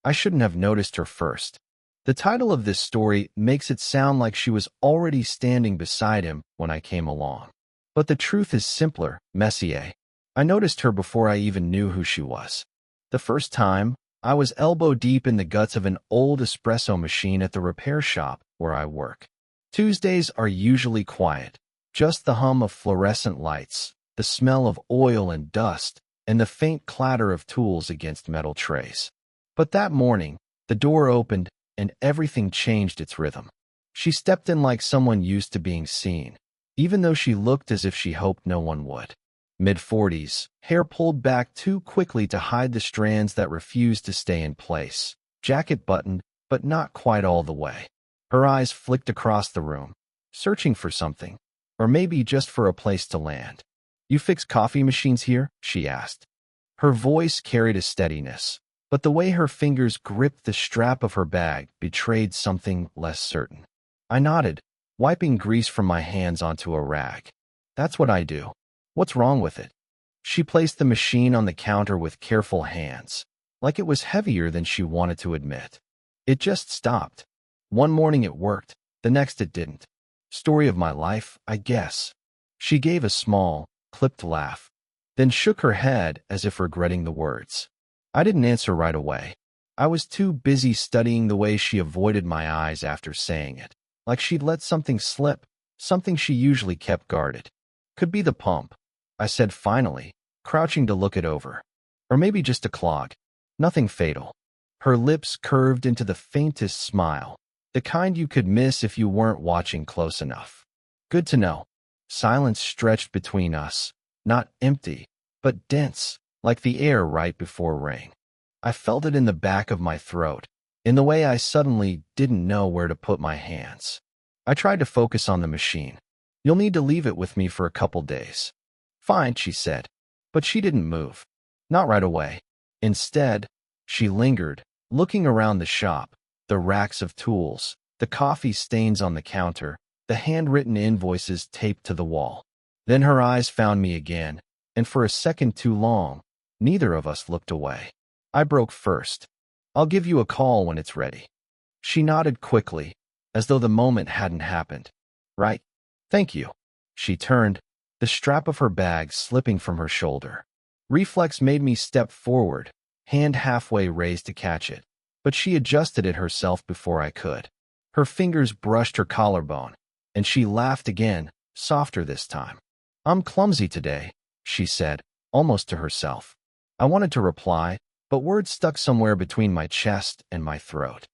I shouldn't have noticed her first. The title of this story makes it sound like she was already standing beside him when I came along. But the truth is simpler, Messier. I noticed her before I even knew who she was. The first time, I was elbow deep in the guts of an old espresso machine at the repair shop where I work. Tuesdays are usually quiet, just the hum of fluorescent lights, the smell of oil and dust, and the faint clatter of tools against metal trays. But that morning, the door opened and everything changed its rhythm. She stepped in like someone used to being seen, even though she looked as if she hoped no one would. Mid-40s, hair pulled back too quickly to hide the strands that refused to stay in place, jacket buttoned, but not quite all the way. Her eyes flicked across the room, searching for something, or maybe just for a place to land. "You fix coffee machines here?" she asked. Her voice carried a steadiness, but the way her fingers gripped the strap of her bag betrayed something less certain. I nodded, wiping grease from my hands onto a rag. "That's what I do. What's wrong with it?" She placed the machine on the counter with careful hands, like it was heavier than she wanted to admit. "It just stopped. One morning it worked, the next it didn't. Story of my life, I guess." She gave a small, clipped laugh, then shook her head as if regretting the words. I didn't answer right away. I was too busy studying the way she avoided my eyes after saying it, like she'd let something slip, something she usually kept guarded. "Could be the pump," I said finally, crouching to look it over. "Or maybe just a clog. Nothing fatal." Her lips curved into the faintest smile, the kind you could miss if you weren't watching close enough. "Good to know." Silence stretched between us, not empty, but dense, like the air right before rain. I felt it in the back of my throat, in the way I suddenly didn't know where to put my hands. I tried to focus on the machine. "You'll need to leave it with me for a couple days." "Fine," she said, but she didn't move. Not right away. Instead, she lingered, looking around the shop, the racks of tools, the coffee stains on the counter, the handwritten invoices taped to the wall. Then her eyes found me again, and for a second too long, neither of us looked away. I broke first. "I'll give you a call when it's ready." She nodded quickly, as though the moment hadn't happened. "Right. Thank you." She turned, the strap of her bag slipping from her shoulder. Reflex made me step forward, hand halfway raised to catch it, but she adjusted it herself before I could. Her fingers brushed her collarbone, and she laughed again, softer this time. "I'm clumsy today," she said, almost to herself. I wanted to reply, but words stuck somewhere between my chest and my throat.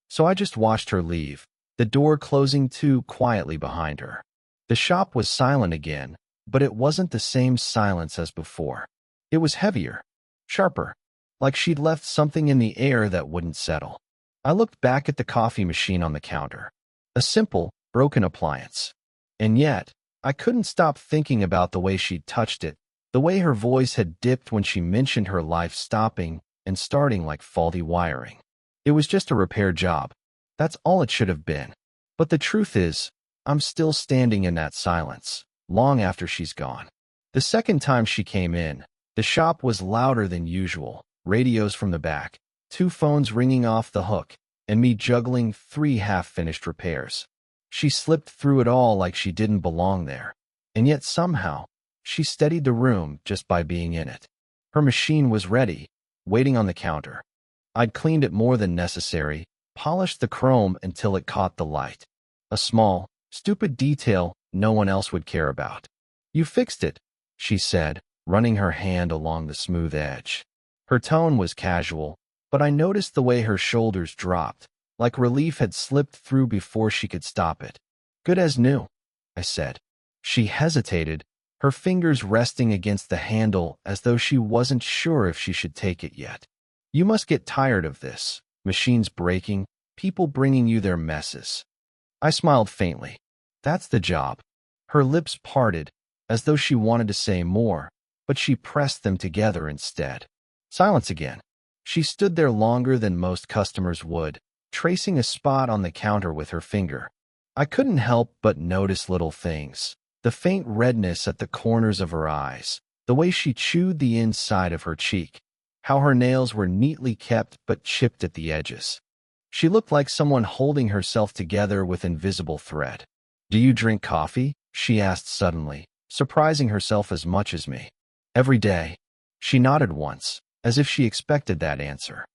So I just watched her leave, the door closing too quietly behind her. The shop was silent again, but it wasn't the same silence as before. It was heavier, sharper, like she'd left something in the air that wouldn't settle. I looked back at the coffee machine on the counter, a simple, broken appliance. And yet, I couldn't stop thinking about the way she'd touched it, the way her voice had dipped when she mentioned her life stopping and starting like faulty wiring. It was just a repair job. That's all it should have been. But the truth is, I'm still standing in that silence, long after she's gone. The second time she came in, the shop was louder than usual, radios from the back, 2 phones ringing off the hook, and me juggling 3 half-finished repairs. She slipped through it all like she didn't belong there, and yet somehow, she steadied the room just by being in it. Her machine was ready, waiting on the counter. I'd cleaned it more than necessary, polished the chrome until it caught the light. A small, stupid detail no one else would care about. "You fixed it," she said, running her hand along the smooth edge. Her tone was casual, but I noticed the way her shoulders dropped, like relief had slipped through before she could stop it. "Good as new," I said. She hesitated, her fingers resting against the handle as though she wasn't sure if she should take it yet. "You must get tired of this. Machines breaking, people bringing you their messes." I smiled faintly. "That's the job." Her lips parted, as though she wanted to say more, but she pressed them together instead. Silence again. She stood there longer than most customers would, tracing a spot on the counter with her finger. I couldn't help but notice little things. The faint redness at the corners of her eyes, the way she chewed the inside of her cheek. how her nails were neatly kept but chipped at the edges. She looked like someone holding herself together with invisible thread. "Do you drink coffee?" she asked suddenly, surprising herself as much as me. "Every day." She nodded once, as if she expected that answer.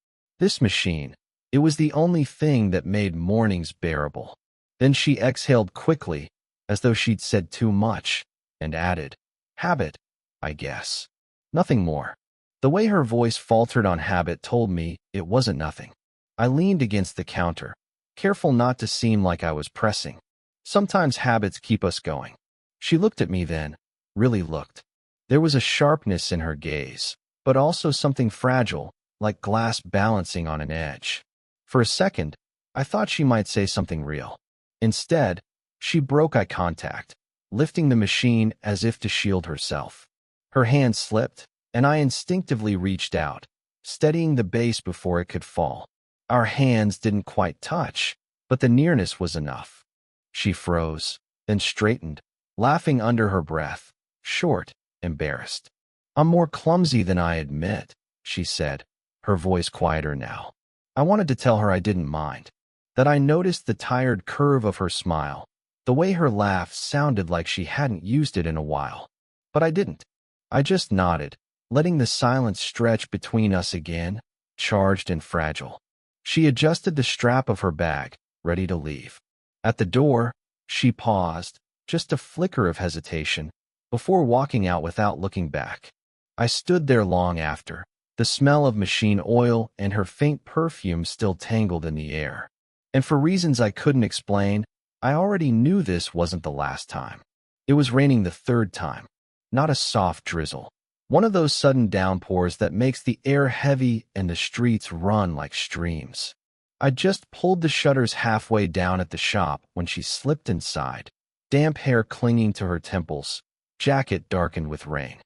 This machine, it was the only thing that made mornings bearable. Then she exhaled quickly, as though she'd said too much, and added, "Habit, I guess. Nothing more." The way her voice faltered on habit told me it wasn't nothing. I leaned against the counter, careful not to seem like I was pressing. Sometimes habits keep us going. She looked at me then, really looked. There was a sharpness in her gaze, but also something fragile, like glass balancing on an edge. For a second, I thought she might say something real. Instead, she broke eye contact, lifting the machine as if to shield herself. Her hand slipped, and I instinctively reached out, steadying the base before it could fall. Our hands didn't quite touch, but the nearness was enough. She froze, then straightened, laughing under her breath, short, embarrassed. "I'm more clumsy than I admit," she said, her voice quieter now. I wanted to tell her I didn't mind, that I noticed the tired curve of her smile, the way her laugh sounded like she hadn't used it in a while. But I didn't. I just nodded, letting the silence stretch between us again, charged and fragile. She adjusted the strap of her bag, ready to leave. At the door, she paused, just a flicker of hesitation, before walking out without looking back. I stood there long after, the smell of machine oil and her faint perfume still tangled in the air. And for reasons I couldn't explain, I already knew this wasn't the last time. It was raining the third time, not a soft drizzle. One of those sudden downpours that makes the air heavy and the streets run like streams. I just pulled the shutters halfway down at the shop when she slipped inside, damp hair clinging to her temples, jacket darkened with rain.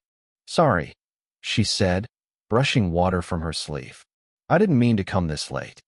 "Sorry," she said, brushing water from her sleeve. "I didn't mean to come this late.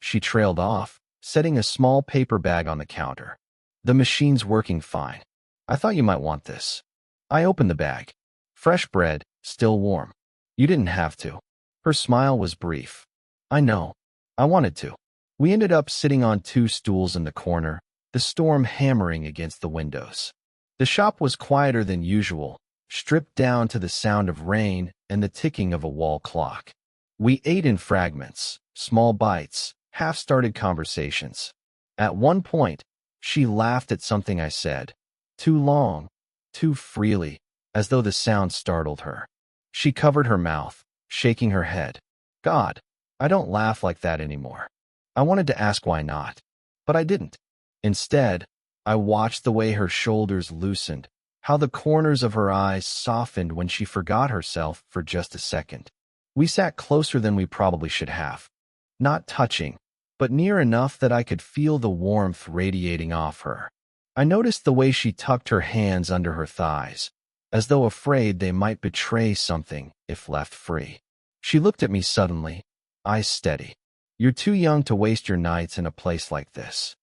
She trailed off, setting a small paper bag on the counter. "The machine's working fine. I thought you might want this." I opened the bag. Fresh bread, still warm. "You didn't have to." Her smile was brief. "I know. I wanted to." We ended up sitting on two stools in the corner, the storm hammering against the windows. The shop was quieter than usual, stripped down to the sound of rain and the ticking of a wall clock. We ate in fragments, small bites, half-started conversations. At one point, she laughed at something I said, too long, too freely, as though the sound startled her. She covered her mouth, shaking her head. "God, I don't laugh like that anymore." I wanted to ask why not, but I didn't. Instead, I watched the way her shoulders loosened, how the corners of her eyes softened when she forgot herself for just a second. We sat closer than we probably should have, not touching, but near enough that I could feel the warmth radiating off her. I noticed the way she tucked her hands under her thighs, as though afraid they might betray something if left free. She looked at me suddenly, eyes steady. "You're too young to waste your nights in a place like this."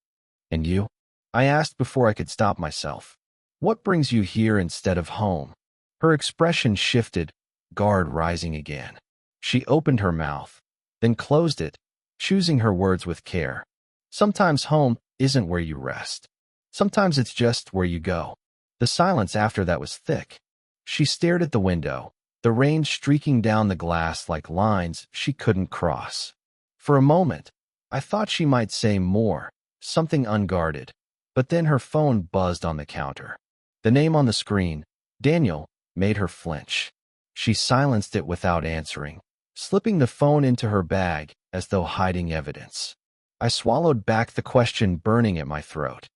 "And you?" I asked before I could stop myself. "What brings you here instead of home?" Her expression shifted, guard rising again. She opened her mouth, then closed it, choosing her words with care. "Sometimes home isn't where you rest. Sometimes it's just where you go." The silence after that was thick. She stared at the window, the rain streaking down the glass like lines she couldn't cross. For a moment, I thought she might say more, something unguarded, but then her phone buzzed on the counter. The name on the screen, Daniel, made her flinch. She silenced it without answering, slipping the phone into her bag as though hiding evidence. I swallowed back the question burning at my throat.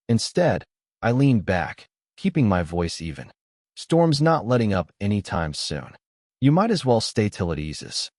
Instead, I leaned back, keeping my voice even. "Storm's not letting up anytime soon. You might as well stay till it eases."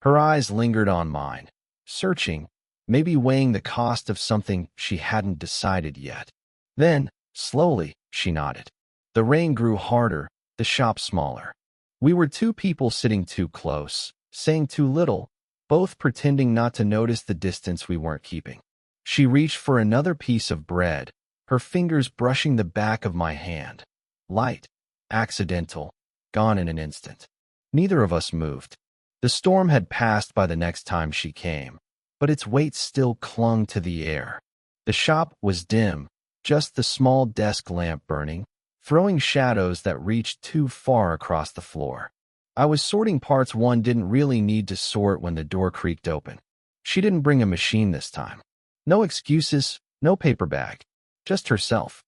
Her eyes lingered on mine, searching, maybe weighing the cost of something she hadn't decided yet. Then, slowly, she nodded. The rain grew harder, the shop smaller. We were two people sitting too close, saying too little, both pretending not to notice the distance we weren't keeping. She reached for another piece of bread, her fingers brushing the back of my hand. Light, accidental, gone in an instant. Neither of us moved. The storm had passed by the next time she came, but its weight still clung to the air. The shop was dim, just the small desk lamp burning, throwing shadows that reached too far across the floor. I was sorting parts one didn't really need to sort when the door creaked open. She didn't bring a machine this time. No excuses, no paper bag, just herself.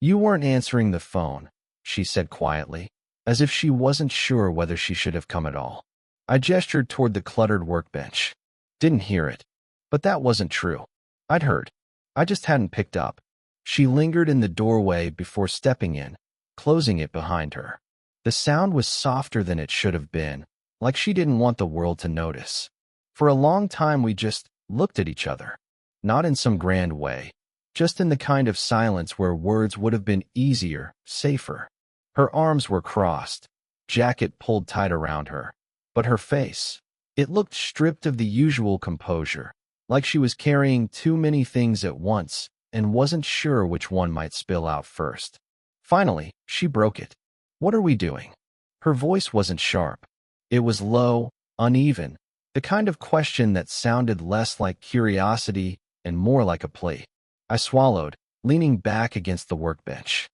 "You weren't answering the phone," she said quietly, as if she wasn't sure whether she should have come at all. I gestured toward the cluttered workbench. Didn't hear it. But that wasn't true. I'd heard. I just hadn't picked up. She lingered in the doorway before stepping in, closing it behind her. The sound was softer than it should have been, like she didn't want the world to notice. For a long time we just looked at each other. Not in some grand way, just in the kind of silence where words would have been easier, safer. Her arms were crossed, jacket pulled tight around her. But her face, it looked stripped of the usual composure, like she was carrying too many things at once and wasn't sure which one might spill out first. Finally, she broke it. "What are we doing?" Her voice wasn't sharp. It was low, uneven, the kind of question that sounded less like curiosity and more like a plea. I swallowed, leaning back against the workbench.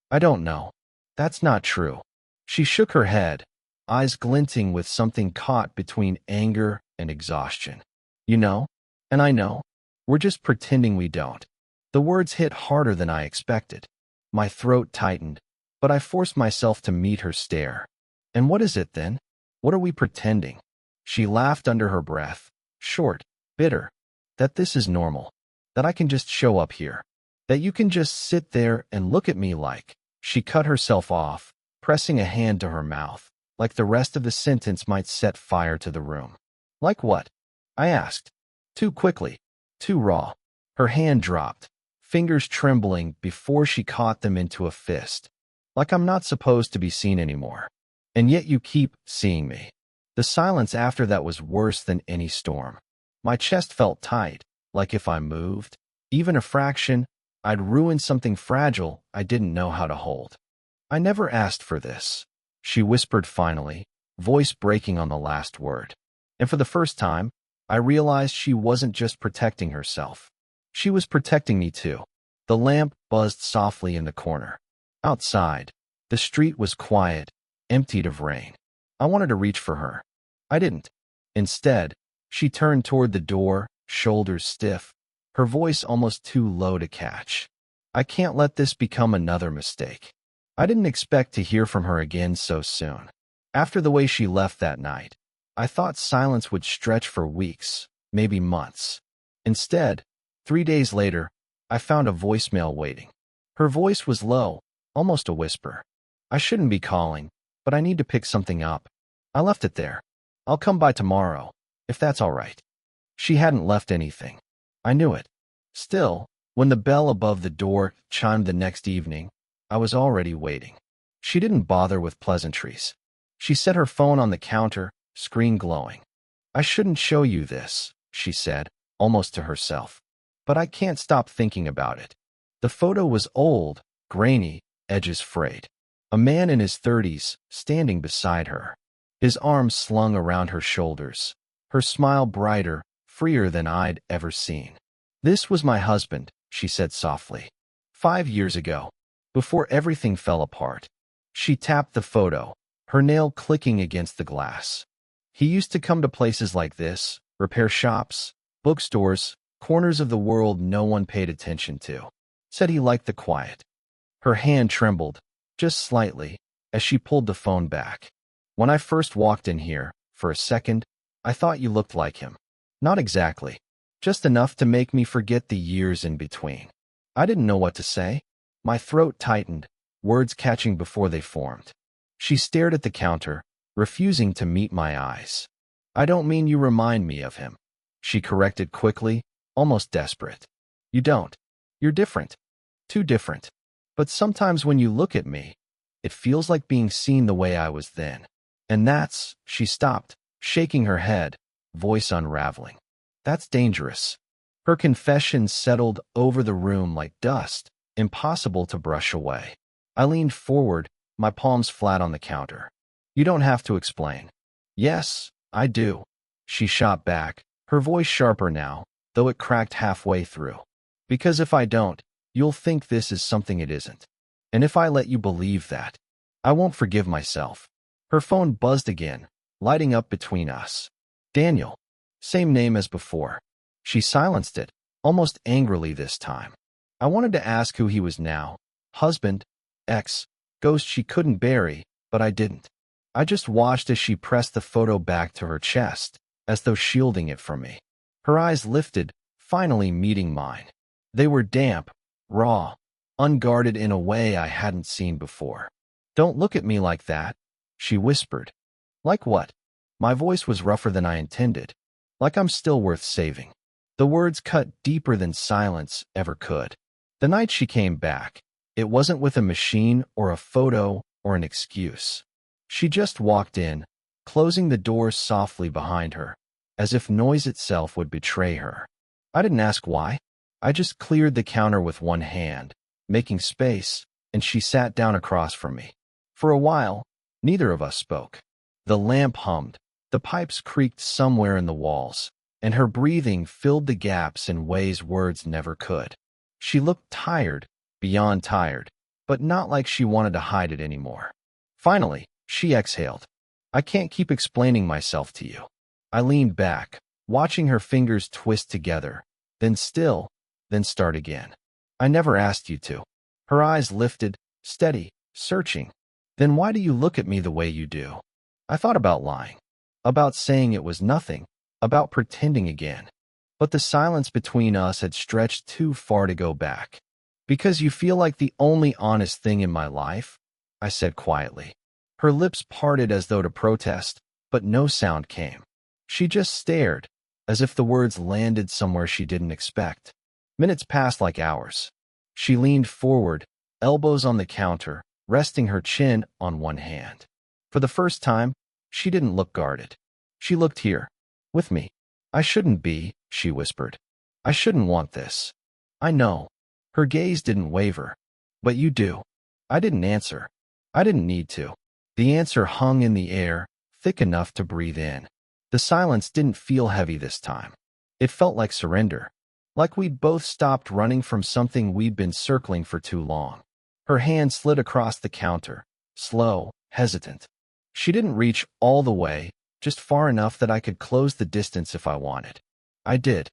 "I don't know." "That's not true." She shook her head, eyes glinting with something caught between anger and exhaustion. "You know, and I know, we're just pretending we don't." The words hit harder than I expected. My throat tightened, but I forced myself to meet her stare. "And what is it then? What are we pretending?" She laughed under her breath, short, bitter. "That this is normal. That I can just show up here. That you can just sit there and look at me like." She cut herself off, pressing a hand to her mouth, like the rest of the sentence might set fire to the room. "Like what?" I asked. Too quickly, too raw. Her hand dropped, fingers trembling before she caught them into a fist. "Like I'm not supposed to be seen anymore. And yet you keep seeing me." The silence after that was worse than any storm. My chest felt tight, like if I moved, even a fraction, I'd ruin something fragile I didn't know how to hold. "I never asked for this," she whispered finally, voice breaking on the last word. And for the first time, I realized she wasn't just protecting herself. She was protecting me too. The lamp buzzed softly in the corner. Outside, the street was quiet, emptied of rain. I wanted to reach for her. I didn't. Instead, she turned toward the door, shoulders stiff, her voice almost too low to catch. "I can't let this become another mistake." I didn't expect to hear from her again so soon. After the way she left that night, I thought silence would stretch for weeks, maybe months. Instead, 3 days later, I found a voicemail waiting. Her voice was low, almost a whisper. "I shouldn't be calling, but I need to pick something up. I left it there. I'll come by tomorrow, if that's all right." She hadn't left anything. I knew it. Still, when the bell above the door chimed the next evening, I was already waiting. She didn't bother with pleasantries. She set her phone on the counter, screen glowing. "I shouldn't show you this," she said, almost to herself. "But I can't stop thinking about it." The photo was old, grainy, edges frayed. A man in his 30s, standing beside her. His arms slung around her shoulders, her smile brighter, freer than I'd ever seen. "This was my husband," she said softly. 5 years ago, before everything fell apart." She tapped the photo, her nail clicking against the glass. "He used to come to places like this, repair shops, bookstores, corners of the world no one paid attention to. Said he liked the quiet." Her hand trembled, just slightly, as she pulled the phone back. "When I first walked in here, for a second, I thought you looked like him. Not exactly. Just enough to make me forget the years in between." I didn't know what to say. My throat tightened, words catching before they formed. She stared at the counter, refusing to meet my eyes. "I don't mean you remind me of him," she corrected quickly, almost desperate. "You don't. You're different. Too different. But sometimes when you look at me, it feels like being seen the way I was then. And that's," she stopped, shaking her head, voice unraveling. "That's dangerous." Her confession settled over the room like dust, impossible to brush away. I leaned forward, my palms flat on the counter. "You don't have to explain." "Yes, I do. She shot back, her voice sharper now, though it cracked halfway through. Because if I don't, you'll think this is something it isn't. And if I let you believe that, I won't forgive myself. Her phone buzzed again, lighting up between us. Daniel. Same name as before. She silenced it, almost angrily this time. I wanted to ask who he was now. Husband, ex, ghost she couldn't bury, but I didn't. I just watched as she pressed the photo back to her chest, as though shielding it from me. Her eyes lifted, finally meeting mine. They were damp, raw, unguarded in a way I hadn't seen before. Don't look at me like that, she whispered. Like what? My voice was rougher than I intended. Like I'm still worth saving. The words cut deeper than silence ever could. The night she came back, it wasn't with a machine or a photo or an excuse. She just walked in, closing the door softly behind her, as if noise itself would betray her. I didn't ask why. I just cleared the counter with one hand, making space, and she sat down across from me. For a while, neither of us spoke. The lamp hummed, the pipes creaked somewhere in the walls, and her breathing filled the gaps in ways words never could. She looked tired, beyond tired, but not like she wanted to hide it anymore. Finally, she exhaled. I can't keep explaining myself to you. I leaned back, watching her fingers twist together, then still, then start again. I never asked you to. Her eyes lifted, steady, searching. Then why do you look at me the way you do? I thought about lying, about saying it was nothing, about pretending again. But the silence between us had stretched too far to go back. Because you feel like the only honest thing in my life, I said quietly. Her lips parted as though to protest, but no sound came. She just stared, as if the words landed somewhere she didn't expect. Minutes passed like hours. She leaned forward, elbows on the counter, resting her chin on one hand. For the first time, she didn't look guarded. She looked here, with me. I shouldn't be, she whispered. I shouldn't want this. I know. Her gaze didn't waver. But you do. I didn't answer. I didn't need to. The answer hung in the air, thick enough to breathe in. The silence didn't feel heavy this time. It felt like surrender. Like we'd both stopped running from something we'd been circling for too long. Her hand slid across the counter, slow, hesitant. She didn't reach all the way, just far enough that I could close the distance if I wanted. I did.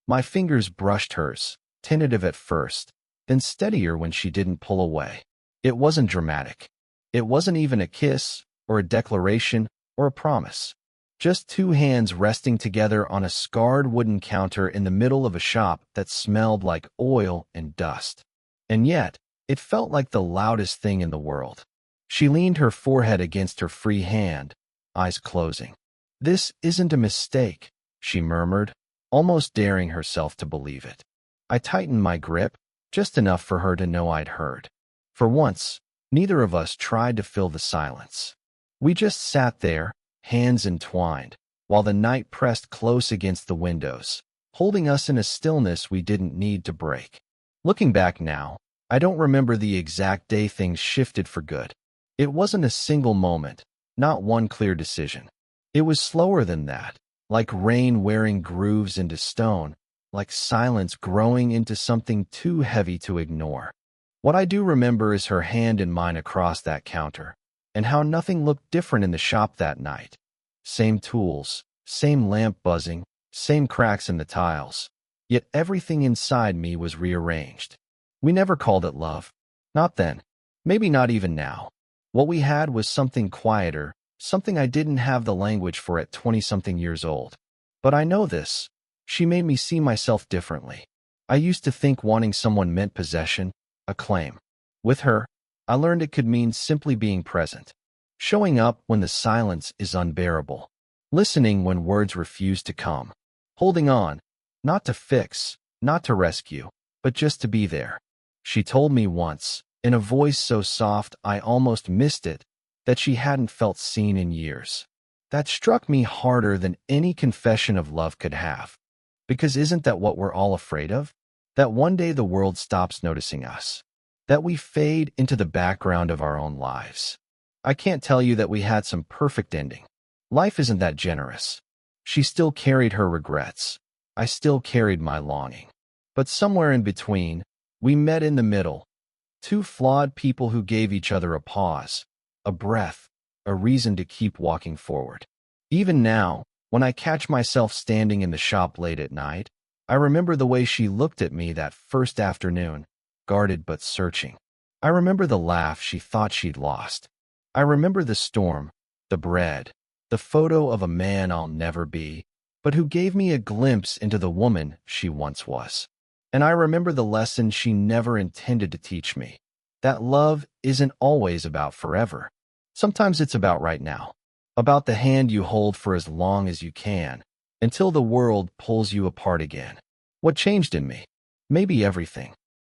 My fingers brushed hers, tentative at first, then steadier when she didn't pull away. It wasn't dramatic. It wasn't even a kiss, or a declaration, or a promise. Just two hands resting together on a scarred wooden counter in the middle of a shop that smelled like oil and dust. And yet, it felt like the loudest thing in the world. She leaned her forehead against her free hand, eyes closing. This isn't a mistake, she murmured, almost daring herself to believe it. I tightened my grip, just enough for her to know I'd heard. For once, neither of us tried to fill the silence. We just sat there, hands entwined, while the night pressed close against the windows, holding us in a stillness we didn't need to break. Looking back now, I don't remember the exact day things shifted for good. It wasn't a single moment, not one clear decision. It was slower than that, like rain wearing grooves into stone, like silence growing into something too heavy to ignore. What I do remember is her hand in mine across that counter, and how nothing looked different in the shop that night. Same tools, same lamp buzzing, same cracks in the tiles. Yet everything inside me was rearranged. We never called it love. Not then. Maybe not even now. What we had was something quieter, something I didn't have the language for at 20-something years old. But I know this. She made me see myself differently. I used to think wanting someone meant possession, a claim. With her, I learned it could mean simply being present. Showing up when the silence is unbearable. Listening when words refuse to come. Holding on, not to fix, not to rescue, but just to be there. She told me once, in a voice so soft I almost missed it, that she hadn't felt seen in years. That struck me harder than any confession of love could have. Because isn't that what we're all afraid of? That one day the world stops noticing us. That we fade into the background of our own lives. I can't tell you that we had some perfect ending. Life isn't that generous. She still carried her regrets. I still carried my longing. But somewhere in between, we met in the middle, two flawed people who gave each other a pause, a breath, a reason to keep walking forward. Even now, when I catch myself standing in the shop late at night, I remember the way she looked at me that first afternoon, guarded but searching. I remember the laugh she thought she'd lost. I remember the storm, the bread, the photo of a man I'll never be, but who gave me a glimpse into the woman she once was. And I remember the lesson she never intended to teach me, that love isn't always about forever. Sometimes it's about right now, about the hand you hold for as long as you can, until the world pulls you apart again. What changed in me? Maybe everything.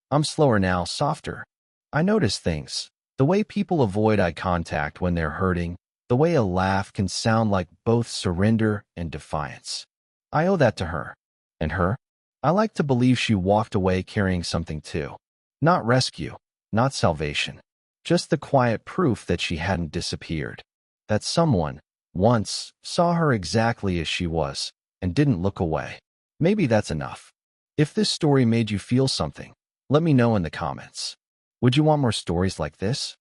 I'm slower now, softer. I notice things. The way people avoid eye contact when they're hurting, the way a laugh can sound like both surrender and defiance. I owe that to her. And her? I like to believe she walked away carrying something too. Not rescue, not salvation. Just the quiet proof that she hadn't disappeared. That someone, once, saw her exactly as she was and didn't look away. Maybe that's enough. If this story made you feel something, let me know in the comments. Would you want more stories like this?